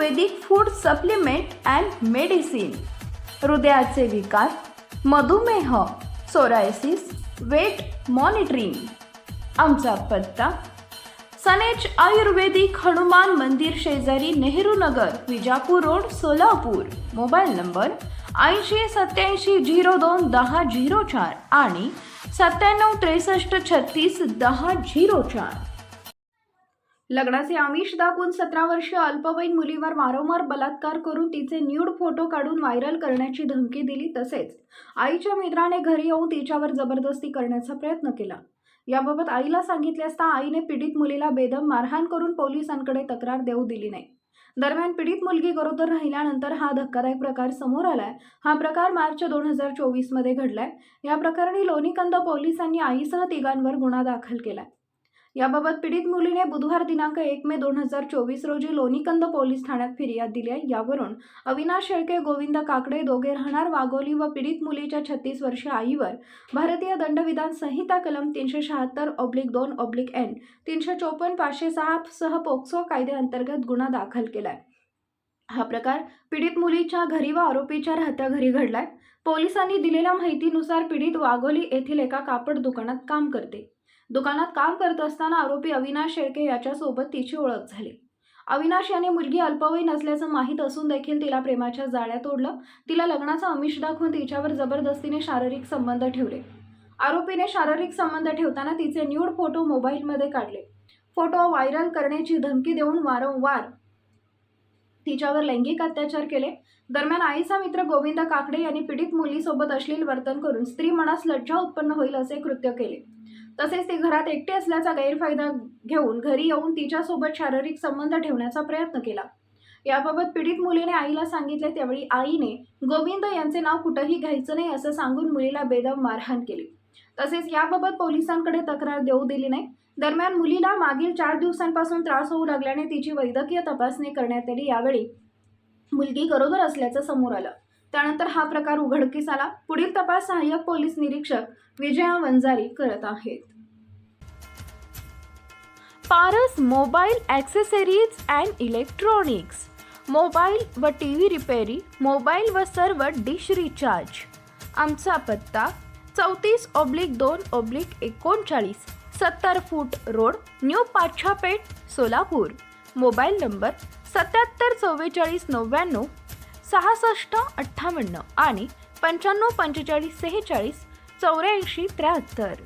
Ayurvedic food supplement and medicine, हृदयाचे विकार, मधुमेह, सोरायसिस, वेट मॉनिटरिंग. आमचा पत्ता सनेज आयुर्वेदिक हनुमान मंदिर शेजारी Nehru Nagar, Vijapur road, Solapur. Mobile number 8087021004 आणि 9763361004. लग्नाचे आमिष दाखवून 17 वर्षीय अल्पवयीन मुलीवर वारंवार बलात्कार करून तिचे न्यूड फोटो काढून व्हायरल करण्याची धमकी दिली. तसेच आईच्या मित्राने घरी येऊन तिच्यावर जबरदस्ती करण्याचा प्रयत्न केला. याबाबत आईला सांगितले असता आईने पीडित मुलीला बेदम मारहाण करून पोलिसांकडे तक्रार देऊ दिली नाही. दरम्यान पीडित मुलगी गरोदर राहिल्यानंतर हा धक्कादायक प्रकार समोर आलाय. हा प्रकार मार्च 2024 मध्ये घडलाय. या प्रकरणी लोणीकंद पोलिसांनी आईसह तिघांवर गुन्हा दाखल केलाय. याबाबत पीडित मुलीने बुधवार दिनांक 1 मे 2024 रोजी लोणीकंद पोलीस ठाण्यात फिर्याद दिली आहे. यावरून अविनाश शेळके, गोविंद काकडे दोघे राहणार वाघोली व पीडित मुलीच्या 36 वर्षीय आईवर भारतीय दंडविधान संहिता कलम 376/2/N, 354, 506 सह पोक्सो कायद्याअंतर्गत गुन्हा दाखल केलाय. हा प्रकार पीडित मुलीच्या घरी व आरोपीच्या राहत्या घरी घडलाय. पोलिसांनी दिलेल्या माहितीनुसार पीडित वाघोली येथील एका कापड दुकानात काम करते. दुकानात काम करत असताना आरोपी अविनाश शेळके याच्यासोबत तिची ओळख झाली. अविनाश याने मुलगी अल्पवयीन असल्याचं माहीत असून देखील तिला प्रेमाच्या जाळ्यात ओढलं. तिला लग्नाचा आमिष दाखवून तिच्यावर जबरदस्तीने शारीरिक संबंध ठेवले. आरोपीने शारीरिक संबंध ठेवताना तिचे न्यूड फोटो मोबाईलमध्ये काढले. फोटो व्हायरल करण्याची धमकी देऊन वारंवार तिच्यावर लैंगिक अत्याचार केले. दरम्यान आईचा मित्र गोविंद काकडे यांनी पीडित मुलीसोबत अश्लील वर्तन करून स्त्री मनास लज्जा उत्पन्न होईल असे कृत्य केले. तसेच ती घरात एकटी असल्याचा गैरफायदा घेऊन घरी येऊन तिच्यासोबत शारीरिक संबंध ठेवण्याचा प्रयत्न केला. याबाबत पीडित मुलीने आईला सांगितले. त्यावेळी आईने गोविंद यांचे नाव कुठेही घ्यायचं नाही असं सांगून मुलीला बेदम मारहाण केली. तसेच याबाबत पोलिसांकडे तक्रार देऊ दिली नाही. दरम्यान मुलीला मागील 4 दिवसांपासून त्रास होऊ लागल्याने तिची वैद्यकीय तपासणी करण्यात आली. यावेळी मुलगी गरोदर असल्याचं समोर आलं. त्यानंतर हा प्रकार उघडकीस आला. पुढील तपास सहाय्यक पोलीस निरीक्षक विजया वंजारी करत आहेत. Paras mobile accessories and electronics, mobile व टीव्ही रिपेरी, मोबाईल व सर्व डिश रिचार्ज. आमचा पत्ता 34/2/39, 70 फूट road, new Pachhapeth, Solapur. Mobile number 774499 6658 आणि 954546 8473.